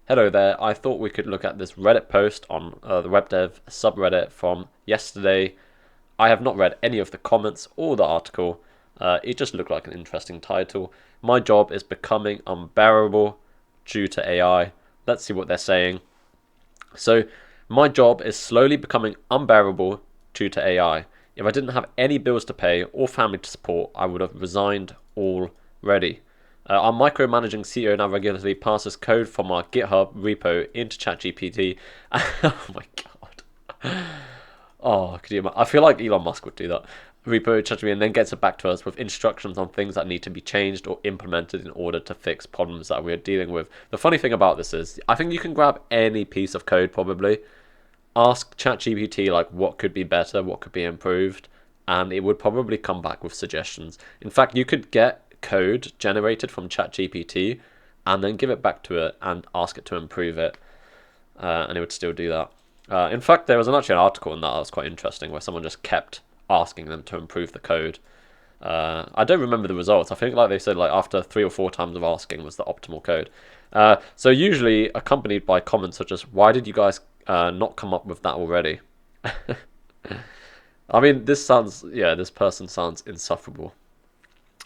Hello there. I thought we could look at this Reddit post on the web dev subreddit from yesterday. I have not read any of the comments or the article. It just looked like an interesting title. My job is becoming unbearable due to AI. Let's see what they're saying. So, my job is slowly becoming unbearable due to AI. If I didn't have any bills to pay or family to support, I would have resigned already. Our micromanaging CEO now regularly passes code from our GitHub repo into ChatGPT. Oh my god. Oh, could you imagine? I feel like Elon Musk would do that. Repo ChatGPT and then gets it back to us with instructions on things that need to be changed or implemented in order to fix problems that we're dealing with. The funny thing about this is, I think you can grab any piece of code probably, ask ChatGPT like what could be better, what could be improved, and it would probably come back with suggestions. In fact, you could get code generated from ChatGPT and then give it back to it and ask it to improve it, and it would still do that. In fact, there was actually an article in that was quite interesting where someone just kept asking them to improve the code. I don't remember the results. I think like they said like after 3 or 4 times of asking was the optimal code. So usually accompanied by comments such as "Why did you guys not come up with that already?" I mean, this person sounds insufferable.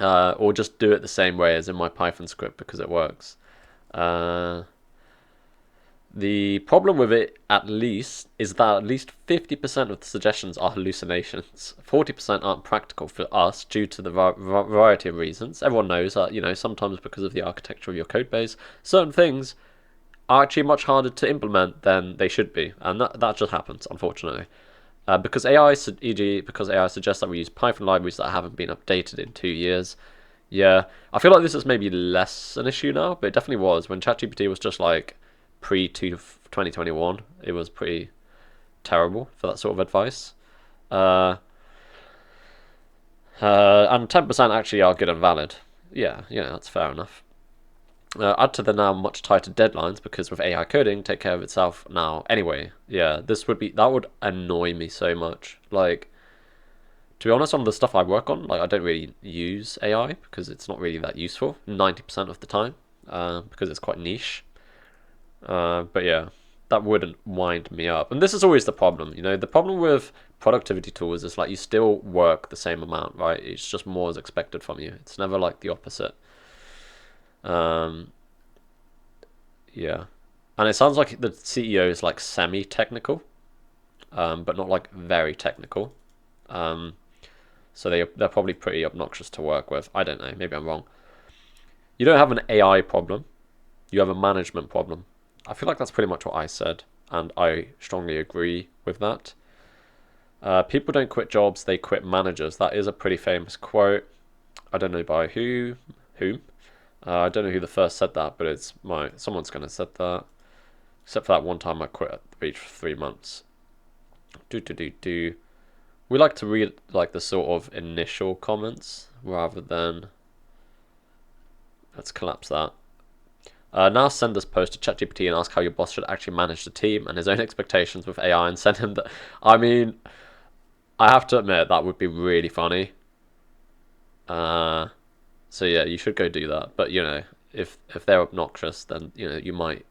Or just do it the same way as in my Python script because it works. Uh, the problem with it, at least, is that at least 50% of the suggestions are hallucinations. 40% aren't practical for us due to the variety of reasons. Everyone knows that, sometimes because of the architecture of your code base, certain things are actually much harder to implement than they should be. And that just happens, unfortunately. Because e.g., because AI suggests that we use Python libraries that haven't been updated in 2 years. Yeah, I feel like this is maybe less an issue now, but it definitely was. When ChatGPT was just like pre 2021, it was pretty terrible for that sort of advice. Uh, and 10% actually are good and valid. Yeah, that's fair enough. Add to the now much tighter deadlines because with AI coding, take care of itself now anyway. Yeah, that would annoy me so much. Like, to be honest, on the stuff I work on, like I don't really use AI because it's not really that useful 90% of the time, because it's quite niche. But yeah, that wouldn't wind me up. And this is always the problem, The problem with productivity tools is like you still work the same amount, right? It's just more is expected from you. It's never like the opposite. Um, yeah. And it sounds like the CEO is like semi-technical, but not like very technical. Um, so they're probably pretty obnoxious to work with. I don't know. Maybe I'm wrong. You don't have an AI problem. You have a management problem. I feel like that's pretty much what I said, and I strongly agree with that. People don't quit jobs; they quit managers. That is a pretty famous quote. I don't know by whom. I don't know who the first said that, but someone's gonna said that. Except for that one time I quit at the beach for 3 months. Do. We like to read like the sort of initial comments rather than. Let's collapse that. Now send this post to ChatGPT and ask how your boss should actually manage the team and his own expectations with AI, and send him the. I mean, I have to admit that would be really funny. Uh, so yeah, you should go do that. But if they're obnoxious, then you might.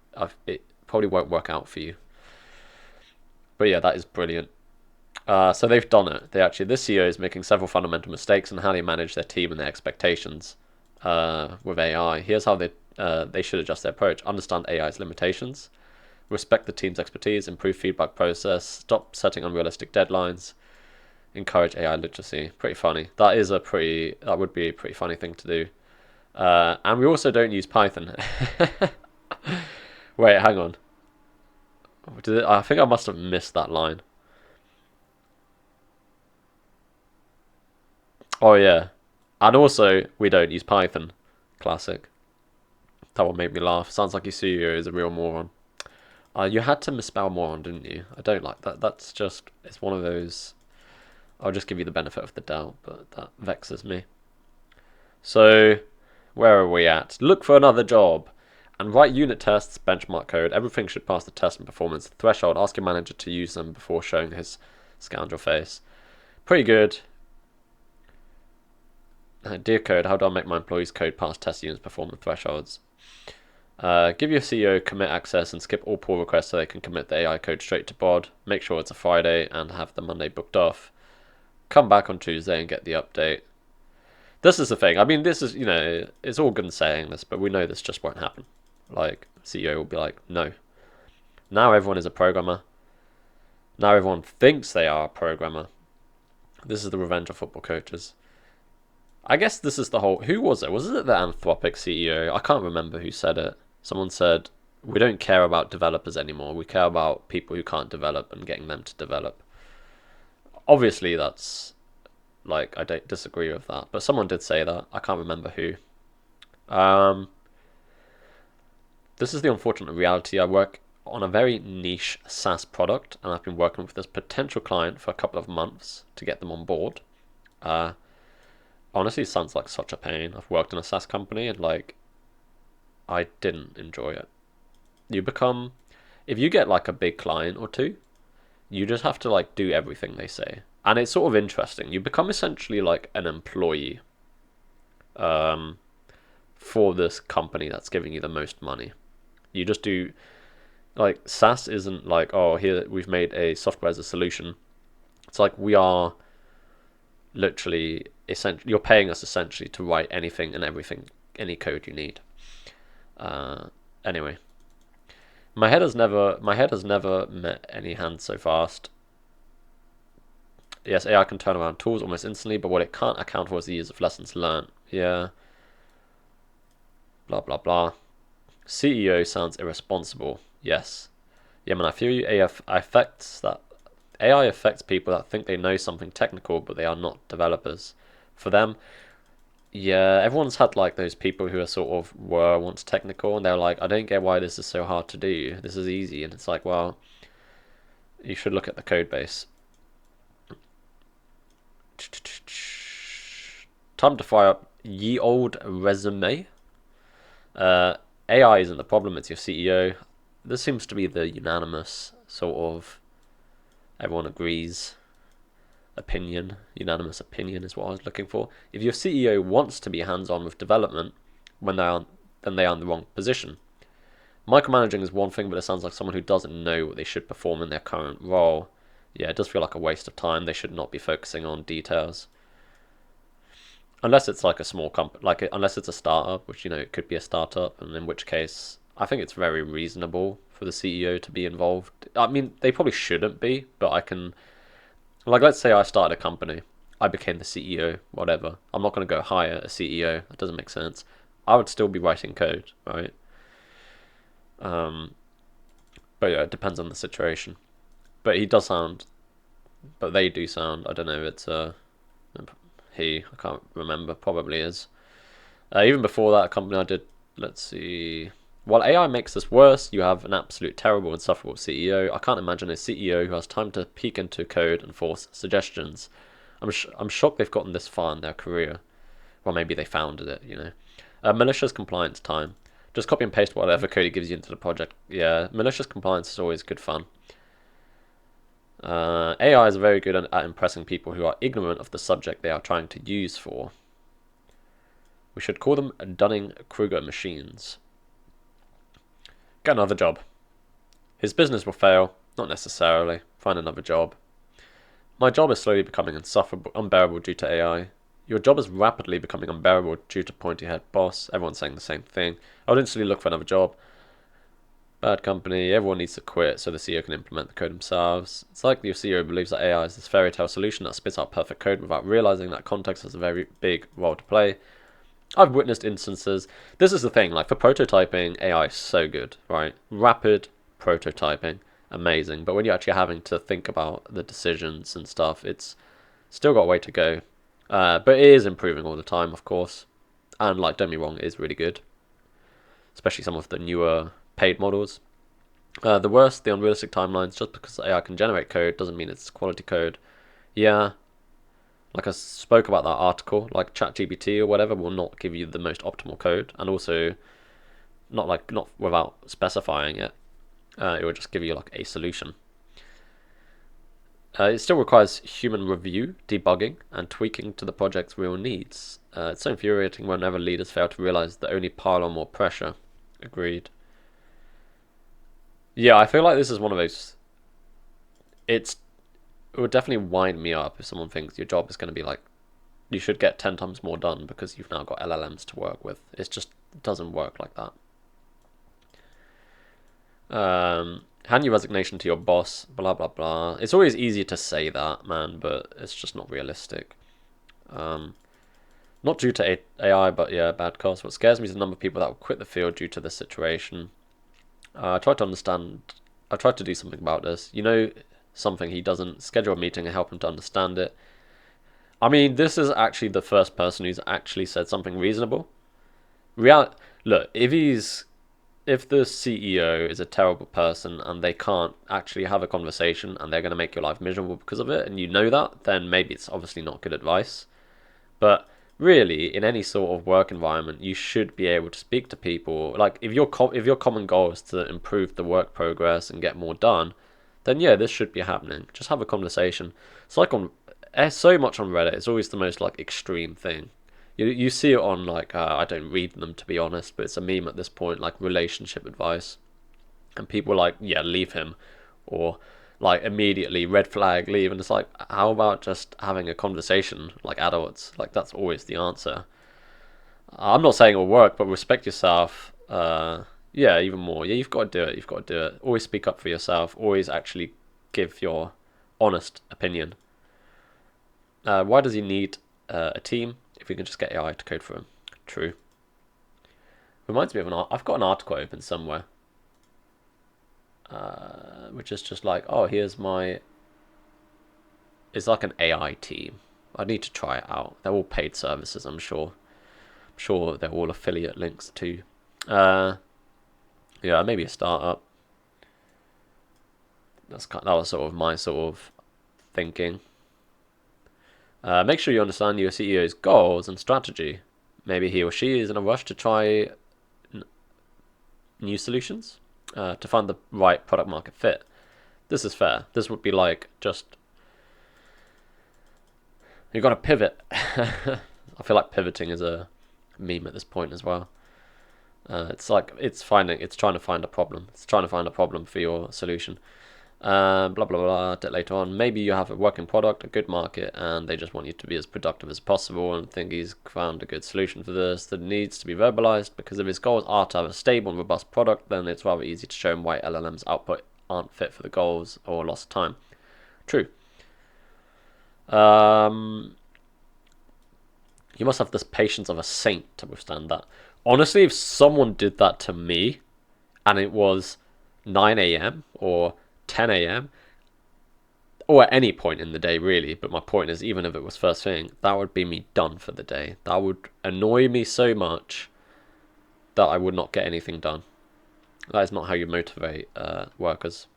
It probably won't work out for you. But yeah, that is brilliant. So they've done it. This CEO is making several fundamental mistakes in how they manage their team and their expectations with AI. Here's how they should adjust their approach: understand AI's limitations, respect the team's expertise, improve feedback process, stop setting unrealistic deadlines, encourage AI literacy. Pretty funny. That would be a pretty funny thing to do. And we also don't use Python. Wait, hang on. I think I must have missed that line. Oh yeah, and also we don't use Python. Classic. That one made me laugh. Sounds like your CEO is a real moron. You had to misspell moron, didn't you? I don't like that. It's one of those. I'll just give you the benefit of the doubt, but that vexes me. So, where are we at? Look for another job. And write unit tests, benchmark code. Everything should pass the test and performance threshold. Ask your manager to use them before showing his scoundrel face. Pretty good. Dear code, how do I make my employees' code pass test units performance thresholds? Give your CEO commit access and skip all pull requests so they can commit the AI code straight to bod. Make sure it's a Friday and have the Monday booked off. Come back on Tuesday and get the update. This is the thing. I mean, this is, it's all good saying this, but we know this just won't happen. Like, CEO will be like, no. Now everyone is a programmer. Now everyone thinks they are a programmer. This is the revenge of football coaches. I guess this is the whole... Who was it? Was it the Anthropic CEO? I can't remember who said it. Someone said, we don't care about developers anymore. We care about people who can't develop and getting them to develop. Obviously, that's... Like, I don't disagree with that. But someone did say that. I can't remember who. This is the unfortunate reality. I work on a very niche SaaS product, and I've been working with this potential client for a couple of months to get them on board. Honestly, it sounds like such a pain. I've worked in a SaaS company, and like, I didn't enjoy it. If you get like a big client or two, you just have to like do everything they say. And it's sort of interesting. You become essentially like an employee for this company that's giving you the most money. You just do, like, SaaS isn't like, oh, here we've made a software as a solution. It's like we are literally, you're paying us essentially to write anything and everything, any code you need. Anyway, my head has never met any hand so fast. Yes, AI can turn around tools almost instantly, but what it can't account for is the years of lessons learned. Yeah. Blah, blah, blah. CEO sounds irresponsible. Yes. Yeah, man, I feel you. AI affects people that think they know something technical, but they are not developers. For them, yeah, everyone's had like those people who are sort of were once technical, and they're like, I don't get why this is so hard to do. This is easy. And it's like, well, you should look at the code base. Time to fire up ye old resume. AI isn't the problem, it's your CEO. This seems to be the unanimous sort of, everyone agrees, opinion. Unanimous opinion is what I was looking for. If your CEO wants to be hands-on with development, then they are in the wrong position. Micromanaging is one thing, but it sounds like someone who doesn't know what they should perform in their current role. Yeah, it does feel like a waste of time. They should not be focusing on details. Unless it's like a small company, unless it's a startup, which, it could be a startup, and in which case, I think it's very reasonable for the CEO to be involved. I mean, they probably shouldn't be, but I can, let's say I started a company, I became the CEO, whatever. I'm not going to go hire a CEO. That doesn't make sense. I would still be writing code, right? But yeah, it depends on the situation. But they do sound, I don't know, it's I can't remember, probably is. Even before that company I did, let's see. While AI makes this worse, you have an absolute terrible and insufferable CEO. I can't imagine a CEO who has time to peek into code and force suggestions. I'm shocked they've gotten this far in their career. Well, maybe they founded it, Malicious compliance time. Just copy and paste whatever code he gives you into the project. Yeah, malicious compliance is always good fun. AI is very good at impressing people who are ignorant of the subject they are trying to use for. We should call them Dunning-Kruger machines. Get another job. His business will fail. Not necessarily. Find another job. My job is slowly becoming unbearable due to AI. Your job is rapidly becoming unbearable due to pointy-head boss. Everyone's saying the same thing. I would instantly look for another job. Bad company, everyone needs to quit so the CEO can implement the code themselves. It's like your CEO believes that AI is this fairy tale solution that spits out perfect code without realizing that context has a very big role to play. I've witnessed instances. This is the thing, like for prototyping, AI is so good, right? Rapid prototyping, amazing. But when you're actually having to think about the decisions and stuff, it's still got a way to go. But it is improving all the time, of course. And like, don't be wrong, it is really good. Especially some of the newer paid models. The worst, the unrealistic timelines. Just because AI can generate code doesn't mean it's quality code. Yeah, like I spoke about that article, like ChatGPT or whatever will not give you the most optimal code, and also not without specifying it. It will just give you like a solution. It still requires human review, debugging, and tweaking to the project's real needs. It's so infuriating whenever leaders fail to realize that only pile on more pressure. Agreed. Yeah, I feel like this is one of those. It would definitely wind me up if someone thinks your job is going to be like you should get 10 times more done because you've now got LLMs to work with. It just doesn't work like that. Hand your resignation to your boss, blah blah blah. It's always easy to say that, man, but it's just not realistic. Not due to AI, but yeah, bad costs. What scares me is the number of people that will quit the field due to this situation. I tried to understand. I tried to do something about this. Something he doesn't schedule a meeting and help him to understand it. I mean, this is actually the first person who's actually said something reasonable. Look, if the CEO is a terrible person and they can't actually have a conversation and they're going to make your life miserable because of it, and you know that, then maybe it's obviously not good advice. But really, in any sort of work environment, you should be able to speak to people. Like if your common goal is to improve the work progress and get more done, then yeah, this should be happening. Just have a conversation. It's like so much on Reddit. It's always the most like extreme thing. You see it on like I don't read them to be honest, but it's a meme at this point, like relationship advice, and people are like, yeah, leave him, or like immediately red flag, leave, and it's like, how about just having a conversation like adults? Like that's always the answer. I'm not saying it'll work, but respect yourself. Yeah, even more. Yeah, you've got to do it. You've got to do it. Always speak up for yourself. Always actually give your honest opinion. Why does he need a team if we can just get AI to code for him? True. Reminds me of I've got an article open somewhere, which is just like, oh, here's my. It's like an AI team. I need to try it out. They're all paid services, I'm sure. I'm sure they're all affiliate links too. Yeah, maybe a startup. That was sort of my sort of thinking. Make sure you understand your CEO's goals and strategy. Maybe he or she is in a rush to try new solutions to find the right product market fit. This is fair. This would be like just you got to pivot. I feel like pivoting is a meme at this point as well. It's like it's trying to find a problem. It's trying to find a problem for your solution. Blah blah blah. Later on, maybe you have a working product, a good market, and they just want you to be as productive as possible and think he's found a good solution for this that needs to be verbalized. Because if his goals are to have a stable and robust product, then it's rather easy to show him why LLM's output aren't fit for the goals or lost time. True. You must have this patience of a saint to withstand that. Honestly, if someone did that to me, and it was 9 a.m. or 10 a.m. or at any point in the day really, but my point is even if it was first thing, that would be me done for the day. That would annoy me so much that I would not get anything done. That is not how you motivate workers.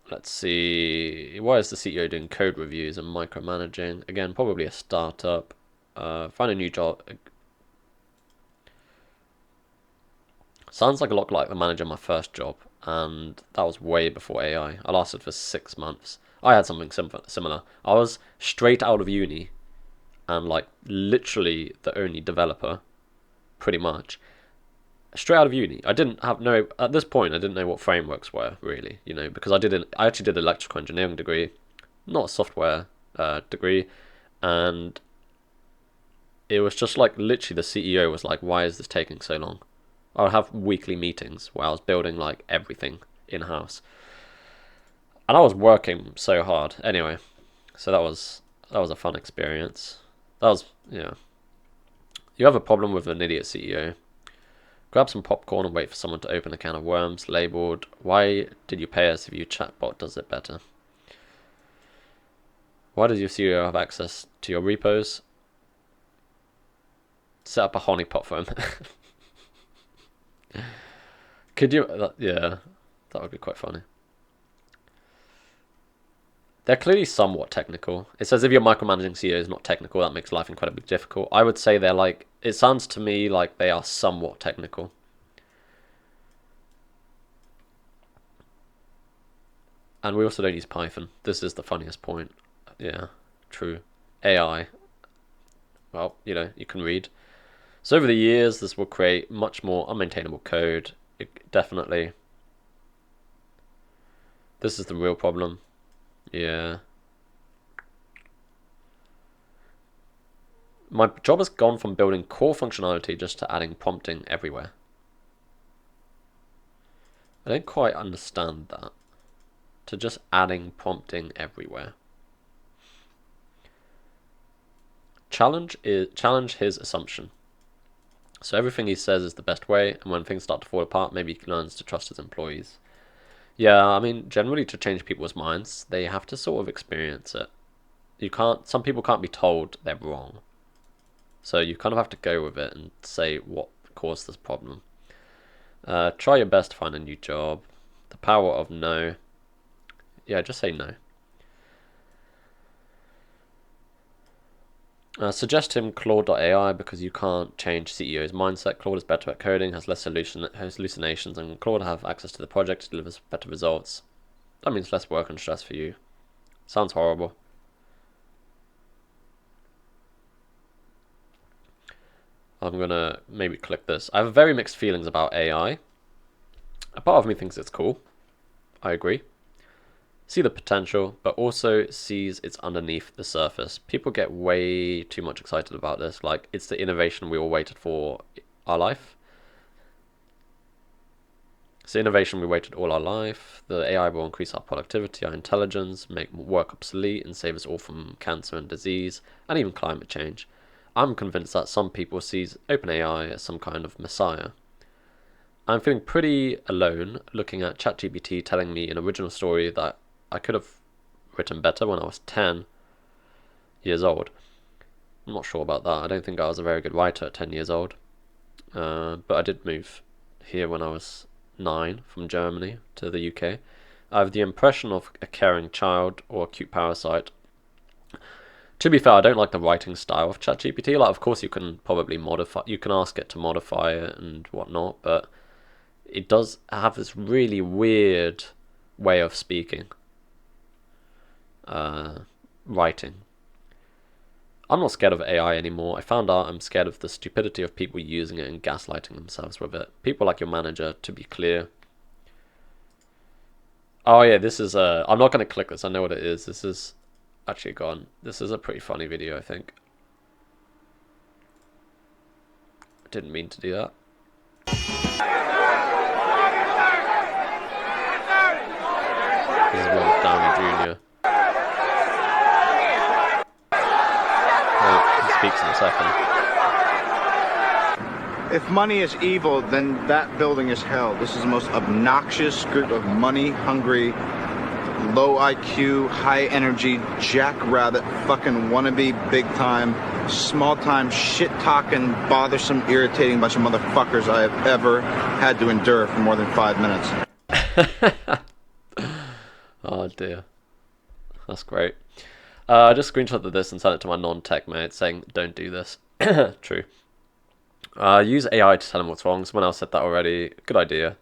Let's see, why is the CEO doing code reviews and micromanaging? Again, probably a startup. Find a new job. Sounds like a lot like the manager of my first job, and that was way before AI. I lasted for 6 months. I had something similar. I was straight out of uni, and like literally the only developer, pretty much. Straight out of uni, I didn't have no at this point. I didn't know what frameworks were really, because I actually did an electrical engineering degree, not a software degree, and it was just like literally the CEO was like, "Why is this taking so long?" I would have weekly meetings where I was building like everything in house, and I was working so hard. Anyway, so that was a fun experience. That was yeah. You have a problem with an idiot CEO. Grab some popcorn and wait for someone to open a can of worms labeled, "Why did you pay us if your chatbot does it better?" Why does your CEO have access to your repos? Set up a honeypot for him. Could you? Yeah, that would be quite funny. They're clearly somewhat technical. It says if your micromanaging CEO is not technical, that makes life incredibly difficult. I would say they're like, it sounds to me like they are somewhat technical. And we also don't use Python. This is the funniest point. Yeah, true. AI. well, you know, you can read. So over the years, this will create much more unmaintainable code. Definitely. This is the real problem. Yeah. My job has gone from building core functionality just to adding prompting everywhere. I don't quite understand that. To just adding prompting everywhere. Challenge his assumption. So everything he says is the best way, and when things start to fall apart, maybe he learns to trust his employees. Yeah, I mean, generally to change people's minds, they have to sort of experience it. Some people can't be told they're wrong. So you kind of have to go with it and say what caused this problem. Try your best to find a new job. The power of no. Yeah, just say no. Suggest him Claude.ai because you can't change CEO's mindset. Claude is better at coding, has less hallucinations, and Claude have access to the project, delivers better results. That means less work and stress for you. Sounds horrible. I'm gonna maybe click this. I have very mixed feelings about AI. A part of me thinks it's cool. I agree. See the potential, but also sees it's underneath the surface. People get way too much excited about this, like it's the innovation we all waited for our life. It's the innovation we waited all our life. The AI will increase our productivity, our intelligence, make work obsolete, and save us all from cancer and disease, and even climate change. I'm convinced that some people see OpenAI as some kind of messiah. I'm feeling pretty alone looking at ChatGPT telling me an original story that I could have written better when I was 10 years old. I'm not sure about that. I don't think I was a very good writer at 10 years old. But I did move here when I was 9 from Germany to the UK. I have the impression of a caring child or a cute parasite. To be fair, I don't like the writing style of ChatGPT. Like, of course, you can probably you can ask it to modify it and whatnot, but it does have this really weird way of speaking. Writing. I'm not scared of AI anymore. I found out I'm scared of the stupidity of people using it and gaslighting themselves with it. People like your manager, to be clear. Oh yeah, this is I'm not going to click this. I know what it is. This is actually gone. This is a pretty funny video, I think. I didn't mean to do that. This is Robert Downey Jr. He speaks in a second. If money is evil, then that building is hell. This is the most obnoxious group of money-hungry, low IQ, high energy, jackrabbit, fucking wannabe, big-time, small-time, shit-talking, bothersome, irritating bunch of motherfuckers I have ever had to endure for more than 5 minutes. Oh dear. That's great. I just screenshotted this and sent it to my non-tech mate saying, don't do this. True. Use AI to tell him what's wrong. Someone else said that already. Good idea.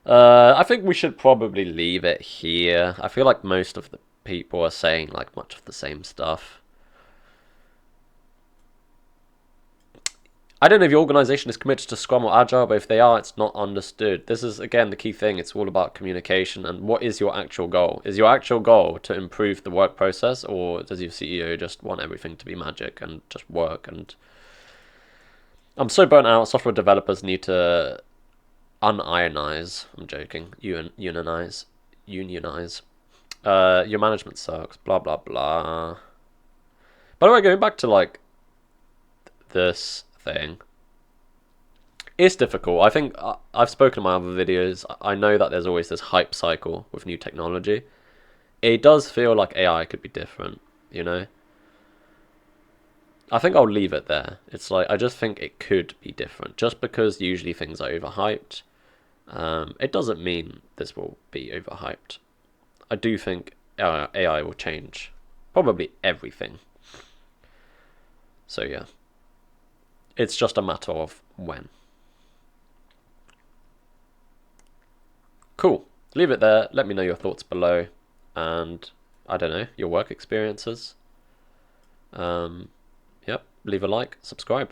I think we should probably leave it here. I feel like most of the people are saying like much of the same stuff. I don't know if your organization is committed to Scrum or Agile, but if they are, it's not understood. This is, again, the key thing. It's all about communication and what is your actual goal? Is your actual goal to improve the work process, or does your CEO just want everything to be magic and just work? And I'm so burnt out. Software developers need to unionize. I'm joking. Unionize. Your management sucks. Blah, blah, blah. By the way, going back to like this thing, it's difficult. I think I've spoken in my other videos. I know that there's always this hype cycle with new technology. It does feel like AI could be different, you know? I think I'll leave it there. It's like, I just think it could be different. Just because usually things are overhyped, it doesn't mean this will be overhyped. I do think AI will change probably everything. So yeah. It's just a matter of when. Cool. Leave it there. Let me know your thoughts below. And, I don't know, your work experiences. leave a like, subscribe.